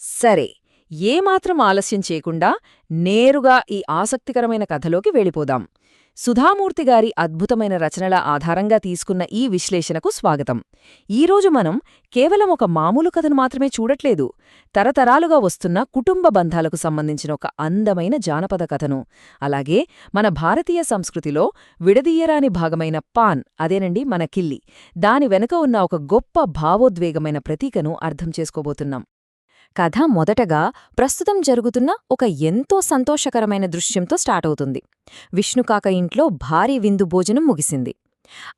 సరే, ఏమాత్రం ఆలస్యం చేయకుండా నేరుగా ఈ ఆసక్తికరమైన కథలోకి వెళ్ళిపోదాం. సుధామూర్తి గారి అద్భుతమైన రచనల ఆధారంగా తీసుకున్న ఈ విశ్లేషణకు స్వాగతం. ఈరోజు మనం కేవలం ఒక మామూలు కథను మాత్రమే చూడట్లేదు, తరతరాలుగా వస్తున్న కుటుంబ బంధాలకు సంబంధించిన ఒక అందమైన జానపద కథను, అలాగే మన భారతీయ సంస్కృతిలో విడదీయరాని భాగమైన పాన్, అదేనండి మన కిల్లి, దాని వెనుక ఉన్న ఒక గొప్ప భావోద్వేగమైన ప్రతీకను అర్థం చేసుకోబోతున్నాం. కథ మొదటగా ప్రస్తుతం జరుగుతున్న ఒక ఎంతో సంతోషకరమైన దృశ్యంతో స్టార్ట్ అవుతుంది. విష్ణుకాక ఇంట్లో భారీ విందు భోజనం ముగిసింది.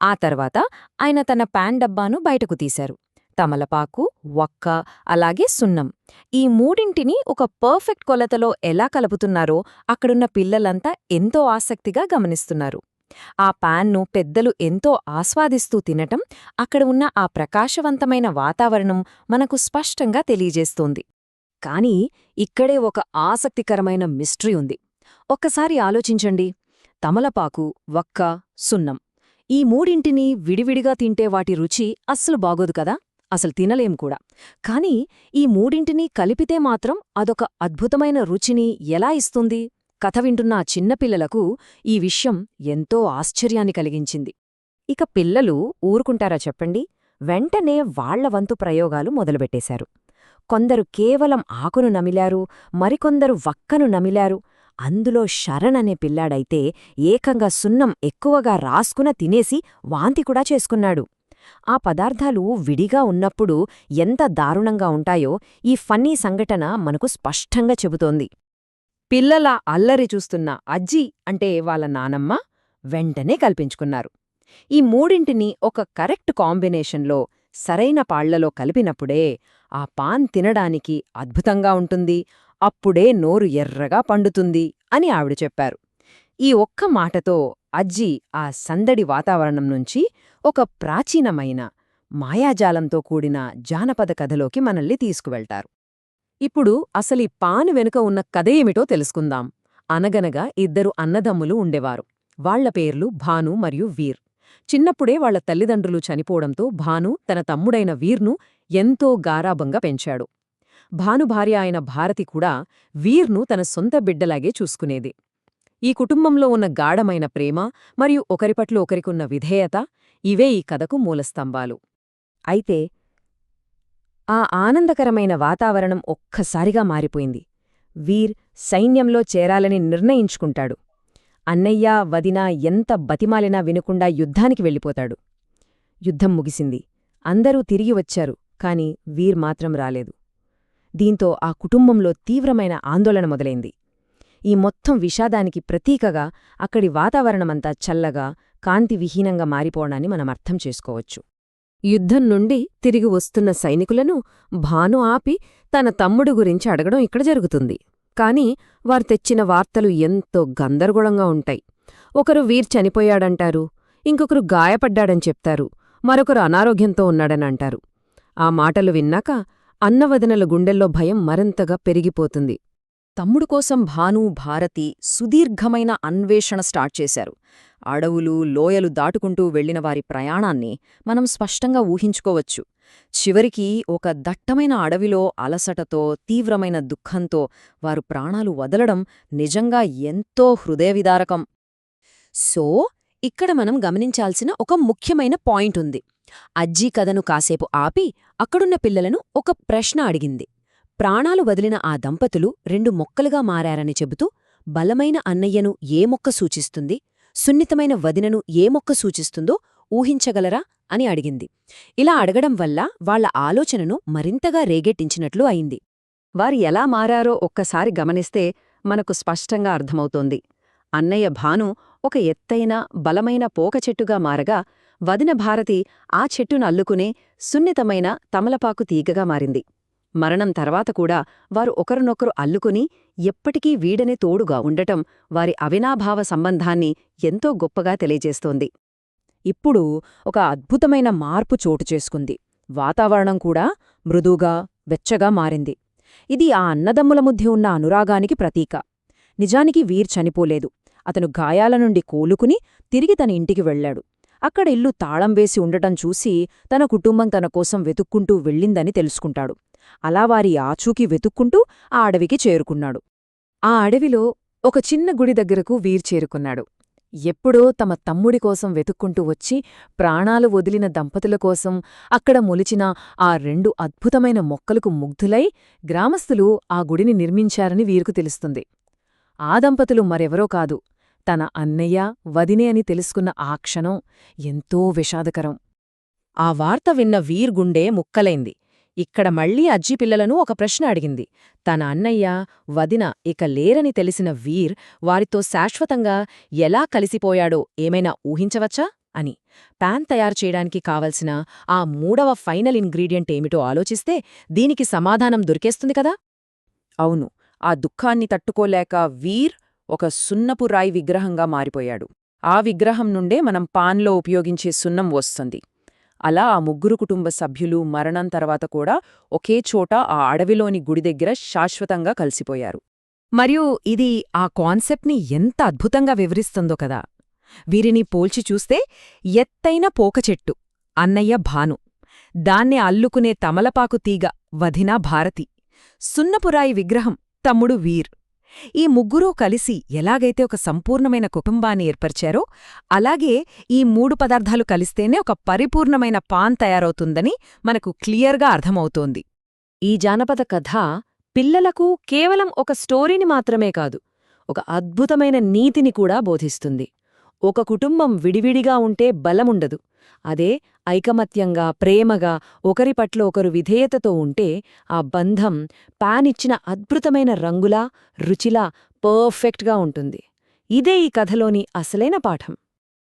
ఆ తర్వాత ఆయన తన పాన్ డబ్బాను బయటకు తీశారు. తమలపాకు, వక్క, అలాగే సున్నం, ఈ మూడింటిని ఒక పర్ఫెక్ట్ కొలతలో ఎలా కలుపుతున్నారో అక్కడున్న పిల్లలంతా ఎంతో ఆసక్తిగా గమనిస్తున్నారు. ఆ పాన్ను పెద్దలు ఎంతో ఆస్వాదిస్తూ తినటం, అక్కడ ఉన్న ఆ ప్రకాశవంతమైన వాతావరణం మనకు స్పష్టంగా తెలియజేస్తోంది. కాని ఇక్కడే ఒక ఆసక్తికరమైన మిస్టరీ ఉంది. ఒక్కసారి ఆలోచించండి. తమలపాకు, వక్క, సున్నం, ఈ మూడింటిని విడివిడిగా తింటే వాటి రుచి అస్సలు బాగోదు కదా, అసలు తినలేం కూడా. కాని ఈ మూడింటినీ కలిపితే మాత్రం అదొక అద్భుతమైన రుచిని ఎలా ఇస్తుంది? కథ వింటున్న ఆ చిన్నపిల్లలకు ఈ విషయం ఎంతో ఆశ్చర్యాన్ని కలిగించింది. ఇక పిల్లలు ఊరుకుంటారా చెప్పండి? వెంటనే వాళ్ల వంతు ప్రయోగాలు మొదలుపెట్టేశారు. కొందరు కేవలం ఆకును నమిలారు, మరికొందరు వక్కను నమిలారు. అందులో శరణ్ అనే పిల్లాడైతే ఏకంగా సున్నం ఎక్కువగా రాసుకున తినేసి వాంతి కూడా చేసుకున్నాడు. ఆ పదార్థాలు విడిగా ఉన్నప్పుడు ఎంత దారుణంగా ఉంటాయో ఈ ఫన్నీ సంఘటన మనకు స్పష్టంగా చెబుతోంది. పిల్లల అల్లరి చూస్తున్న అజ్జి అంటే వాళ్ళ నానమ్మ వెంటనే కల్పించుకున్నారు. ఈ మూడింటిని ఒక కరెక్ట్ కాంబినేషన్లో సరైన పాళ్లలో కలిపినప్పుడే ఆ పాన్ తినడానికి అద్భుతంగా ఉంటుంది, అప్పుడే నోరు ఎర్రగా పండుతుంది అని ఆవిడ చెప్పారు. ఈ ఒక్క మాటతో అజ్జి ఆ సందడి వాతావరణం నుంచి ఒక ప్రాచీనమైన మాయాజాలంతో కూడిన జానపద కథలోకి మనల్ని తీసుకువెళ్తారు. ఇప్పుడు అసలీ పాన్ వెనుక ఉన్న కథయేమిటో తెలుసుకుందాం. అనగనగా ఇద్దరు అన్నదమ్ములు ఉండేవారు. వాళ్ల పేర్లు భాను మరియు వీర్. చిన్నప్పుడే వాళ్ల తల్లిదండ్రులు చనిపోవడంతో భాను తన తమ్ముడైన వీర్ను ఎంతో గారాబంగా పెంచాడు. భాను భార్య అయిన భారతి కూడా వీర్ను తన సొంత బిడ్డలాగే చూసుకునేది. ఈ కుటుంబంలో ఉన్న గాఢమైన ప్రేమ మరియు ఒకరిపట్ల ఒకరికున్న విధేయత, ఇవే ఈ కథకు మూలస్తంభాలు. అయితే ఆ ఆనందకరమైన వాతావరణం ఒక్కసారిగా మారిపోయింది. వీర్ సైన్యంలో చేరాలని నిర్ణయించుకుంటాడు. అన్నయ్య, వదిన ఎంత బతిమాలినా వినకుండా యుద్ధానికి వెళ్ళిపోతాడు. యుద్ధం ముగిసింది. అందరూ తిరిగి వచ్చారు, కాని వీర్ మాత్రం రాలేదు. దీంతో ఆ కుటుంబంలో తీవ్రమైన ఆందోళన మొదలైంది. ఈ మొత్తం విషాదానికి ప్రతీకగా అక్కడి వాతావరణమంతా చల్లగా, కాంతివిహీనంగా మారిపోవడాన్ని మనం అర్థం చేసుకోవచ్చు. యుద్ధం నుండి తిరిగి వస్తున్న సైనికులను భాను ఆపి తన తమ్ముడు గురించి అడగడం ఇక్కడ జరుగుతుంది. కాని వారు తెచ్చిన వార్తలు ఎంతో గందరగోళంగా ఉంటాయి. ఒకరు వీర్ చనిపోయాడంటారు, ఇంకొకరు గాయపడ్డాడని చెప్తారు, మరొకరు అనారోగ్యంతో ఉన్నాడని అంటారు. ఆ మాటలు విన్నాక అన్నవదినల గుండెల్లో భయం మరింతగా పెరిగిపోతుంది. తమ్ముడు కోసం భాను, భారతి సుదీర్ఘమైన అన్వేషణ స్టార్ట్ చేశారు. అడవులు, లోయలు దాటుకుంటూ వెళ్లిన వారి ప్రయాణాన్ని మనం స్పష్టంగా ఊహించుకోవచ్చు. చివరికి ఒక దట్టమైన అడవిలో అలసటతో, తీవ్రమైన దుఃఖంతో వారు ప్రాణాలు వదలడం నిజంగా ఎంతో హృదయవిదారకం. సో, ఇక్కడ మనం గమనించాల్సిన ఒక ముఖ్యమైన పాయింట్ ఉంది. అజ్జీ కథను కాసేపు ఆపి అక్కడున్న పిల్లలను ఒక ప్రశ్న అడిగింది. ప్రాణాలు వదిలిన ఆ దంపతులు రెండు మొక్కలుగా మారారని చెబుతూ బలమైన అన్నయ్యను ఏ మొక్క సూచిస్తుంది, సున్నితమైన వదినను ఏ మొక్క సూచిస్తుందో ఊహించగలరా అని అడిగింది. ఇలా అడగడం వల్ల వాళ్ల ఆలోచనను మరింతగా రేగెట్టించినట్లు అయింది. వారు ఎలా మారారో ఒక్కసారి గమనిస్తే మనకు స్పష్టంగా అర్థమవుతోంది. అన్నయ్య భాను ఒక ఎత్తైన, బలమైన పోకచెట్టుగా మారగా, వదిన భారతి ఆ చెట్టును అల్లుకునే సున్నితమైన తమలపాకు తీగగా మారింది. మరణం తర్వాత కూడా వారు ఒకరినొకరు అల్లుకుని ఎప్పటికీ వీడనే తోడుగా ఉండటం వారి అవినాభావ సంబంధాన్ని ఎంతో గొప్పగా తెలియజేస్తోంది. ఇప్పుడు ఒక అద్భుతమైన మార్పు చోటు చేసుకుంది. వాతావరణం కూడా మృదుగా, వెచ్చగా మారింది. ఇది ఆ అన్నదమ్ముల మధ్య ఉన్న అనురాగానికి ప్రతీక. నిజానికి వీర్ చనిపోలేదు. అతను గాయాల నుండి కోలుకుని తిరిగి తన ఇంటికి వెళ్లాడు. అక్కడ ఇల్లు తాళం వేసి ఉండటం చూసి తన కుటుంబం తన కోసం వెతుక్కుంటూ వెళ్ళిందని తెలుసుకుంటాడు. అలా వారి ఆచూకీ వెతుక్కుంటూ ఆ అడవికి చేరుకున్నాడు. ఆ అడవిలో ఒక చిన్న గుడి దగ్గరకు వీర్ చేరుకున్నాడు. ఎప్పుడో తమ తమ్ముడి కోసం వెతుక్కుంటూ వచ్చి ప్రాణాలు వదిలిన దంపతుల కోసం అక్కడ మొలిచిన ఆ 2 అద్భుతమైన మొక్కలకు ముగ్ధులై గ్రామస్థులు ఆ గుడిని నిర్మించారని వీరుకు తెలుస్తుంది. ఆ దంపతులు మరెవరో కాదు, తన అన్నయ్య, వదినే అని తెలుసుకున్న ఆ క్షణం ఎంతో విషాదకరం. ఆ వార్త విన్న వీర్ గుండె ముక్కలైంది. ఇక్కడ మళ్లీ అజ్జి పిల్లలను ఒక ప్రశ్న అడిగింది. తన అన్నయ్య, వదిన ఇక లేరని తెలిసిన వీర్ వారితో శాశ్వతంగా ఎలా కలిసిపోయాడో ఏమైనా ఊహించవచ్చా అని. పాన్ తయారు చేయడానికి కావలసిన ఆ 3వ ఫైనల్ ఇంగ్రీడియంట్ ఏమిటో ఆలోచిస్తే దీనికి సమాధానం దొరికేస్తుంది కదా. అవును, ఆ దుఃఖాన్ని తట్టుకోలేక వీర్ ఒక సున్నపు రాయి విగ్రహంగా మారిపోయాడు. ఆ విగ్రహం నుండే మనం పాన్లో ఉపయోగించే సున్నం వస్తుంది. అలా ఆ 3 కుటుంబ సభ్యులు మరణం తర్వాత కూడా ఒకే చోట ఆ అడవిలోని గుడి దగ్గర శాశ్వతంగా కలిసిపోయారు. మరియు ఇది ఆ కాన్సెప్ట్ని ఎంత అద్భుతంగా వివరిస్తుందో కదా. వీరిని పోల్చి చూస్తే ఎత్తైన పోకచెట్టు అన్నయ్య భాను, దాన్నే అల్లుకునే తమలపాకు తీగ వదిన భారతి, సున్నపురాయి విగ్రహం తమ్ముడు వీర్. ఈ 3 కలిసి ఎలాగైతే ఒక సంపూర్ణమైన కుటుంబాన్ని ఏర్పరిచారో అలాగే ఈ 3 పదార్థాలు కలిస్తేనే ఒక పరిపూర్ణమైన పాన్ తయారవుతుందని మనకు క్లియర్గా అర్థమవుతోంది. ఈ జానపద కథ పిల్లలకు కేవలం ఒక స్టోరీని మాత్రమే కాదు, ఒక అద్భుతమైన నీతిని కూడా బోధిస్తుంది. ఒక కుటుంబం విడివిడిగా ఉంటే బలముండదు. అదే ఐకమత్యంగా, ప్రేమగా, ఒకరి పట్ల ఒకరు విధేయతతో ఉంటే ఆ బంధం పానిచ్చిన అద్భుతమైన రంగులా, రుచిలా పర్ఫెక్ట్గా ఉంటుంది. ఇదే ఈ కథలోని అసలైన పాఠం.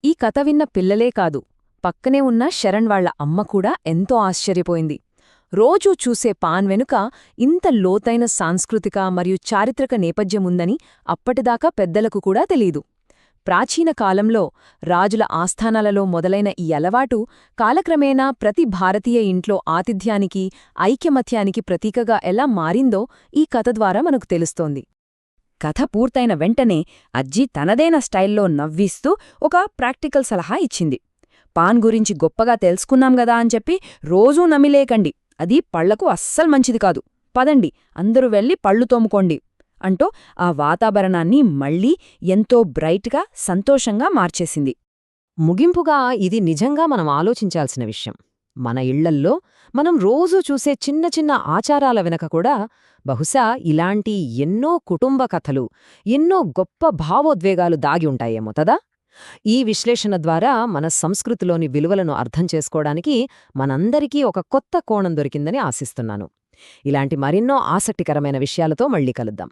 ఈ కథ విన్న పిల్లలే కాదు, పక్కనే ఉన్న శరణ్ వాళ్ల అమ్మ కూడా ఎంతో ఆశ్చర్యపోయింది. రోజూ చూసే పాన్ వెనుక ఇంత లోతైన సాంస్కృతిక మరియు చారిత్రక నేపథ్యముందని అప్పటిదాకా పెద్దలకు కూడా తెలీదు. ప్రాచీన కాలంలో రాజుల ఆస్థానాలలో మొదలైన ఈ అలవాటు కాలక్రమేణా ప్రతి భారతీయ ఇంట్లో ఆతిథ్యానికి, ఐకమత్యానికి ప్రతీకగా ఎలా మారిందో ఈ కథ ద్వారా మనకు తెలుస్తోంది. కథ పూర్తయిన వెంటనే అజ్జి తనదైన స్టైల్లో నవ్విస్తూ ఒక ప్రాక్టికల్ సలహా ఇచ్చింది. పాన్ గురించి గొప్పగా తెలుసుకున్నాం గదా అని చెప్పి రోజూ నమిలేకండి, అది పళ్లకు అస్సలు మంచిది కాదు. పదండి, అందరూ వెళ్ళి పళ్ళు తోముకోండి అంటూ ఆ వాతావరణాన్ని మళ్లీ ఎంతో బ్రైట్గా, సంతోషంగా మార్చేసింది. ముగింపుగా ఇది నిజంగా మనం ఆలోచించాల్సిన విషయం. మన ఇళ్లల్లో మనం రోజూ చూసే చిన్న చిన్న ఆచారాల వెనక కూడా బహుశా ఇలాంటి ఎన్నో కుటుంబ కథలు, ఎన్నో గొప్ప భావోద్వేగాలు దాగి ఉంటాయేమో కదా. ఈ విశ్లేషణ ద్వారా మన సంస్కృతిలోని విలువలను అర్థం చేసుకోవడానికి మనందరికీ ఒక కొత్త కోణం దొరికిందని ఆశిస్తున్నాను. ఇలాంటి మరెన్నో ఆసక్తికరమైన విషయాలతో మళ్ళీ కలుద్దాం.